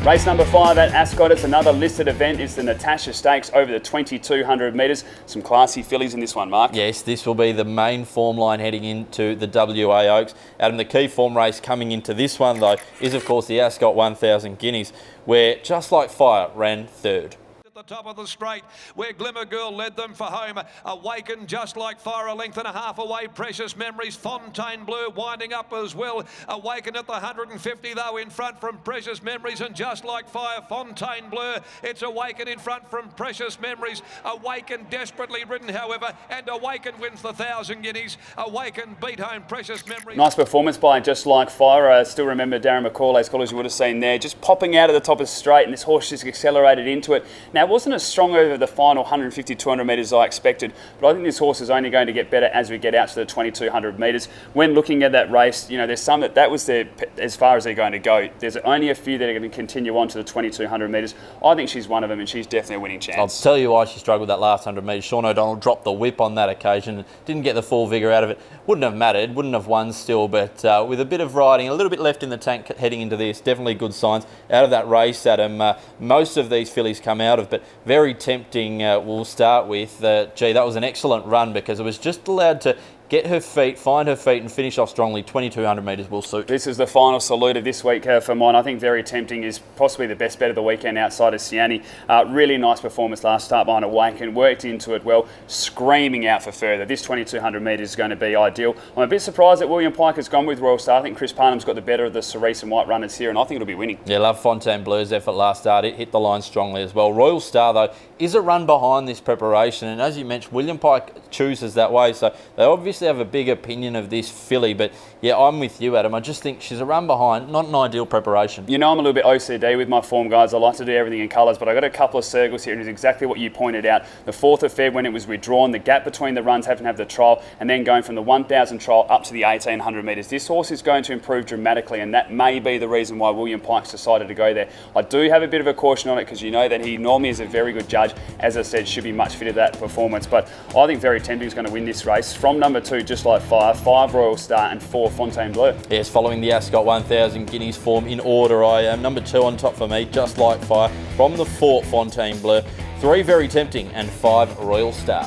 Race number 5 at Ascot. It's another listed event. It's the Natasha Stakes over the 2,200 metres. Some classy fillies in this one, Mark. Yes, this will be the main form line heading into the WA Oaks. Adam, the key form race coming into this one, though, is of course the Ascot 1000 Guineas, where Just Like Fire ran third. At the top of the straight, where Glimmer Girl led them for home. Awaken, Just Like Fire, a length and a half away. Precious Memories, Fontainebleau winding up as well. Awaken at the 150 though, in front from Precious Memories and Just Like Fire. Fontainebleau, it's Awaken in front from Precious Memories. Awaken desperately ridden, however, and Awaken wins the 1,000 Guineas. Awaken beat home Precious Memories. Nice performance by Just Like Fire. I still remember Darren McCauley's call, as you would have seen there, just popping out of the top of the straight, and this horse just accelerated into it. Now, it wasn't as strong over the final 150, 200 metres as I expected, but I think this horse is only going to get better as we get out to the 2,200 metres. When looking at that race, you know, there's some that was as far as they're going to go. There's only a few that are going to continue on to the 2,200 metres. I think she's one of them, and she's definitely a winning chance. I'll tell you why she struggled that last 100 metres. Sean O'Donnell dropped the whip on that occasion, didn't get the full vigour out of it. Wouldn't have mattered, wouldn't have won still, but with a bit of riding, a little bit left in the tank heading into this, definitely good signs out of that race, Adam. Most of these fillies come out of, but very tempting. We'll start with, gee, that was an excellent run because it was just allowed to get her feet, find her feet and finish off strongly. 2,200 metres will suit. This is the final salute of this week for mine. I think Very Tempting is possibly the best bet of the weekend outside of Siani. Really nice performance last start behind Awaken, worked into it well, screaming out for further. This 2,200 metres is going to be ideal. I'm a bit surprised that William Pike has gone with Royal Star. I think Chris Parnham's got the better of the Cerise and White runners here, and I think it'll be winning. Yeah, love Fontainebleau's effort last start. It hit the line strongly as well. Royal Star, though, is a run behind this preparation, and as you mentioned, William Pike chooses that way, so they obviously have a big opinion of this filly. But yeah, I'm with you, Adam. I just think she's a run behind, not an ideal preparation. You know, I'm a little bit OCD with my form, guys. I like to do everything in colours, but I got a couple of circles here, and it's exactly what you pointed out. The 4th of Feb, when it was withdrawn, the gap between the runs, having to have the trial, and then going from the 1,000 trial up to the 1,800 metres. This horse is going to improve dramatically, and that may be the reason why William Pike's decided to go there. I do have a bit of a caution on it because you know that he normally is a very good judge. As I said, should be much fitter that performance, but I think Very Tempting is going to win this race. From number 2, Just Like Fire, 5 Royal Star and 4 Fontainebleau. Yes, following the Ascot 1000 Guineas form in order, I am number 2 on top for me, Just Like Fire. From the 4, Fontainebleau, 3 Very Tempting and 5 Royal Star.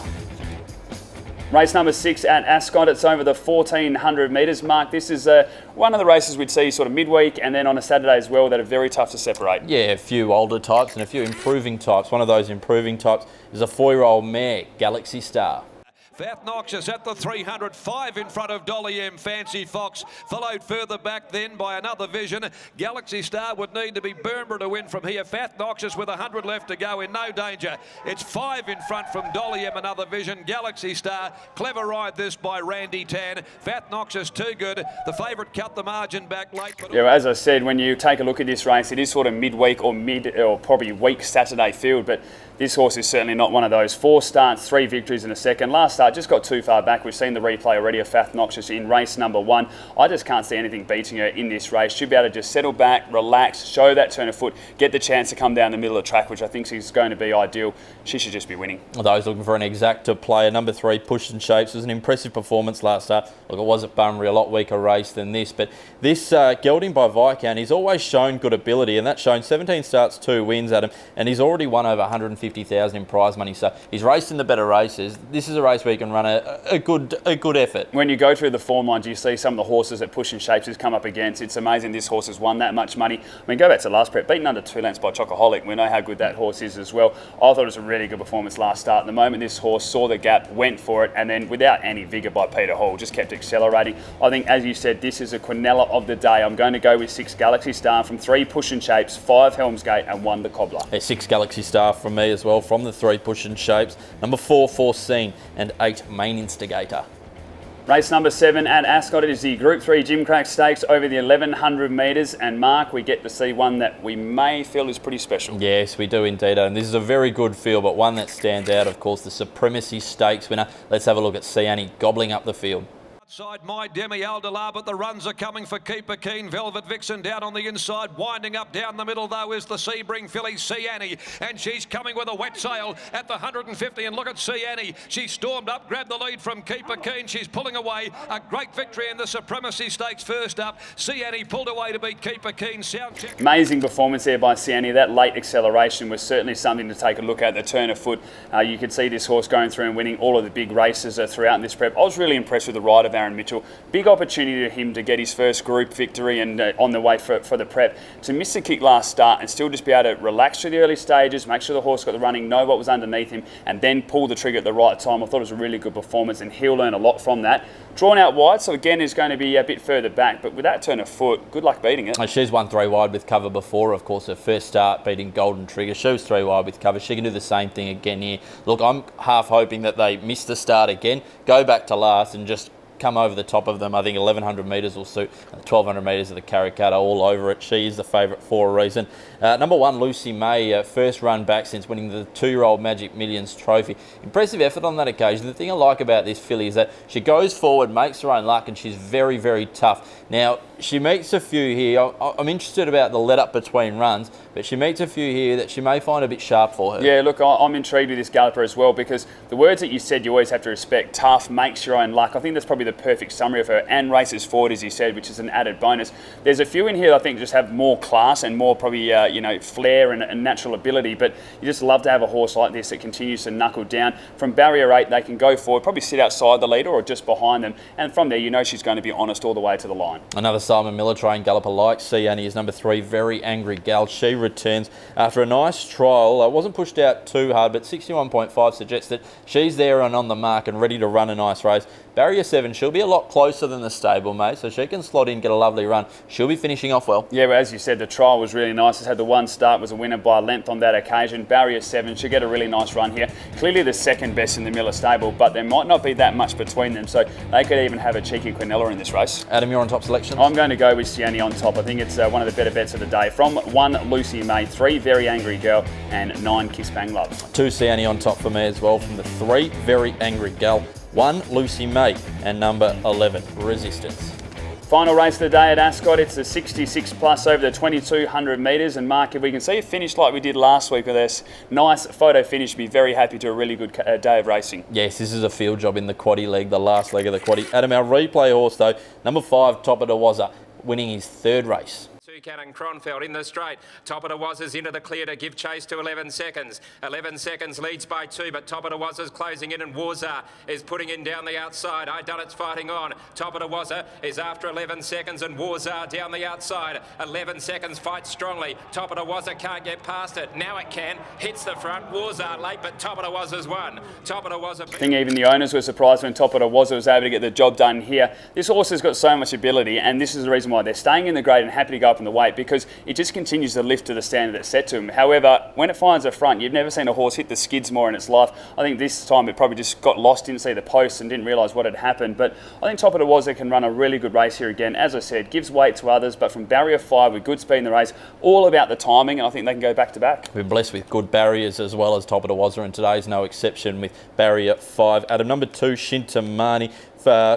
Race number 6 at Ascot. It's over the 1,400 metres. Mark, this is one of the races we'd see sort of midweek and then on a Saturday as well that are very tough to separate. Yeah, a few older types and a few improving types. One of those improving types is a 4-year-old mare, Galaxy Star. Fath Noxious at the 305 in front of Dolly M. Fancy Fox, followed further back then by Another Vision. Galaxy Star would need to be Burnborough to win from here. Fath Noxious with 100 left to go in no danger. It's 5 in front from Dolly M. Another Vision. Galaxy Star, clever ride this by Randy Tan. Fath Noxious too good. The favourite cut the margin back late. But yeah, as I said, when you take a look at this race, it is sort of midweek or probably week Saturday field, but this horse is certainly not one of those. 4 starts, 3 victories in a second. Last start just got too far back. We've seen the replay already of Fath Noxious in race number 1. I just can't see anything beating her in this race. She'll be able to just settle back, relax, show that turn of foot, get the chance to come down the middle of the track, which I think is going to be ideal. She should just be winning. Those looking for an exacta player, number 3, Push and Shapes, was an impressive performance last start. Look, it was at Bunbury, a lot weaker race than this, but this gelding by Viscount, he's always shown good ability, and that's shown 17 starts, 2 wins at him, and he's already won over 150,000 in prize money, so he's raced in the better races. This is a race where you can run a good effort. When you go through the form lines, you see some of the horses that Push and Shapes has come up against. It's amazing this horse has won that much money. I mean, go back to last prep, beaten under 2 lengths by Chocoholic. We know how good that horse is as well. I thought it was a really good performance last start. The moment this horse saw the gap, went for it, and then without any vigour by Peter Hall, just kept accelerating. I think, as you said, this is a Quinella of the day. I'm going to go with 6 Galaxy Star from 3 Push and Shapes, 5 Helmsgate and 1 the Cobbler. Yeah, 6 Galaxy Star from me as well, from the 3 Push and Shapes, number 4 Foreseen and 8 Main Instigator. Race number 7 at Ascot. It is the Group 3 Gimcrack Stakes over the 1,100 metres. And Mark, we get to see one that we may feel is pretty special. Yes, we do indeed. And this is a very good field, but one that stands out, of course, the Supremacy Stakes winner. Let's have a look at Siani gobbling up the field. Outside My Demi Aldelar, but the runs are coming for Keeper Keen. Velvet Vixen down on the inside. Winding up down the middle, though, is the Sebring filly, See Annie. And she's coming with a wet sail at the 150. And look at See Annie. She stormed up, grabbed the lead from Keeper Keen. She's pulling away. A great victory in the Supremacy Stakes first up. See Annie pulled away to beat Keeper Keen. Sound check. Amazing performance there by See Annie. That late acceleration was certainly something to take a look at. The turn of foot. You could see this horse going through and winning all of the big races throughout in this prep. I was really impressed with the ride of Aaron Mitchell. Big opportunity for him to get his first group victory and on the way for the prep. To miss the kick last start and still just be able to relax through the early stages, make sure the horse got the running, know what was underneath him, and then pull the trigger at the right time. I thought it was a really good performance, and he'll learn a lot from that. Drawn out wide, so again is going to be a bit further back, but with that turn of foot, good luck beating it. She's won 3 wide with cover before, of course, her first start beating Golden Trigger. She was 3 wide with cover. She can do the same thing again here. Look, I'm half hoping that they miss the start again, go back to last and just come over the top of them. I think 1100 metres will suit. 1200 metres of the Karikata all over it. She is the favourite for a reason. Number 1, Lucy May, first run back since winning the 2-year-old Magic Millions trophy. Impressive effort on that occasion. The thing I like about this filly is that she goes forward, makes her own luck, and she's very, very tough. Now, she meets a few here. I'm interested about the let-up between runs, but she meets a few here that she may find a bit sharp for her. Yeah, look, I'm intrigued with this galloper as well, because the words that you said you always have to respect, tough, makes your own luck. I think that's probably the perfect summary of her, and races forward, as you said, which is an added bonus. There's a few in here that I think just have more class and more probably, flair and natural ability, but you just love to have a horse like this that continues to knuckle down. From barrier 8, they can go forward, probably sit outside the leader or just behind them, and from there, you know she's going to be honest all the way to the line. Another Simon Miller trained galloper like See Annie is number 3, Very Angry Gal. She returns after a nice trial. Wasn't pushed out too hard, but 61.5 suggests that she's there and on the mark and ready to run a nice race. Barrier 7, she'll be a lot closer than the stablemate, so she can slot in, get a lovely run. She'll be finishing off well. Yeah, but as you said, the trial was really nice. It's had the one start, was a winner by a length on that occasion. Barrier 7 should get a really nice run here. Clearly the second best in the Miller stable, but there might not be that much between them, so they could even have a cheeky Quinella in this race. Adam, you're on top selection. I'm going to go with See Annie on top. I think it's one of the better bets of the day. From 1, Lucy May, 3, Very Angry Girl, and 9, Kiss Bang Love. 2, See Annie on top for me as well. From the 3, Very Angry Gal, 1, Lucy May, and number 11, Resistance. Final race of the day at Ascot. It's the 66 plus over the 2200 metres. And Mark, if we can see a finish like we did last week with this nice photo finish, be very happy to a really good day of racing. Yes, this is a field job in the quaddie leg, the last leg of the quaddie. Adam, our replay horse though, number 5, Top of the Wazza, winning his 3rd race. Cannon Cronfeld in the straight. Top of the Wazzers into the clear to give chase to 11 seconds. 11 seconds leads by 2, but Top of the Wazzers closing in, and Warzar is putting in down the outside. I Done It's fighting on. Top of the Wazzer is after 11 seconds, and Warzar down the outside. 11 seconds fights strongly. Top of the Wazzer can't get past it. Now it can. Hits the front. Warzar late, but Top of the Wazzer's won. Top of the Wazzer. I think even the owners were surprised when Top of the Wazzer was able to get the job done here. This horse has got so much ability, and this is the reason why they're staying in the grade and happy to go up in the weight, because it just continues to lift to the standard that's set to him. However, when it finds a front, you've never seen a horse hit the skids more in its life. I think this time it probably just got lost, didn't see the post and didn't realise what had happened. But I think Top of the Wazzer can run a really good race here again. As I said, gives weight to others, but from barrier 5 with good speed in the race, all about the timing, and I think they can go back to back. We're blessed with good barriers as well as Top of the Wazzer, and today's no exception with barrier 5. Adam, number 2, Shintamani.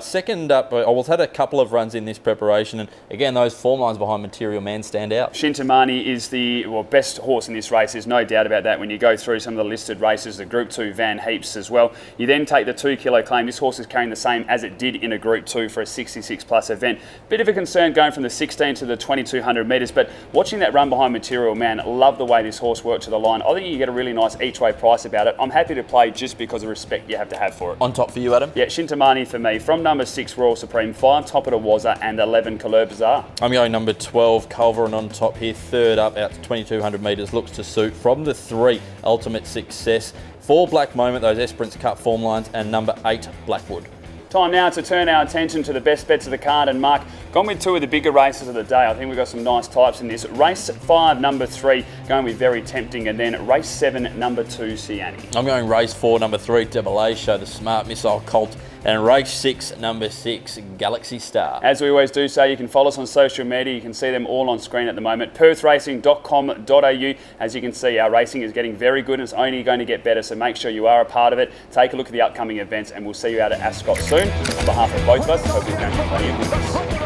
Second up, we've had a couple of runs in this preparation, and again, those form lines behind Material Man stand out. Shintamani is the best horse in this race. There's no doubt about that when you go through some of the listed races, the Group 2 Van Heaps as well. You then take the 2 kilo claim. This horse is carrying the same as it did in a Group 2 for a 66 plus event. Bit of a concern going from the 16 to the 2200 metres, but watching that run behind Material Man, love the way this horse worked to the line. I think you get a really nice each way price about it. I'm happy to play just because of respect you have to have for it. On top for you, Adam? Yeah, Shintamani for me. From number 6, Royal Supreme, 5, Top of the Wazzer, and 11, Couleur Bazaar. I'm going number 12, Culverin on top here. 3rd up out to 2200 metres, looks to suit. From the 3, Ultimate Success. 4, Black Moment, those Esperance Cup form lines, and number 8, Blackwood. Time now to turn our attention to the best bets of the card, and Mark, gone with 2 of the bigger races of the day. I think we've got some nice types in this. Race 5, number 3, going with Very Tempting, and then race 7, number 2, See Annie. I'm going race 4, number 3, Double A Show, the Smart Missile Colt. And race 6, number 6, Galaxy Star. As we always do say, you can follow us on social media. You can see them all on screen at the moment. PerthRacing.com.au. As you can see, our racing is getting very good and it's only going to get better, so make sure you are a part of it. Take a look at the upcoming events and we'll see you out at Ascot soon. On behalf of both of us, hope you've found plenty of goodness.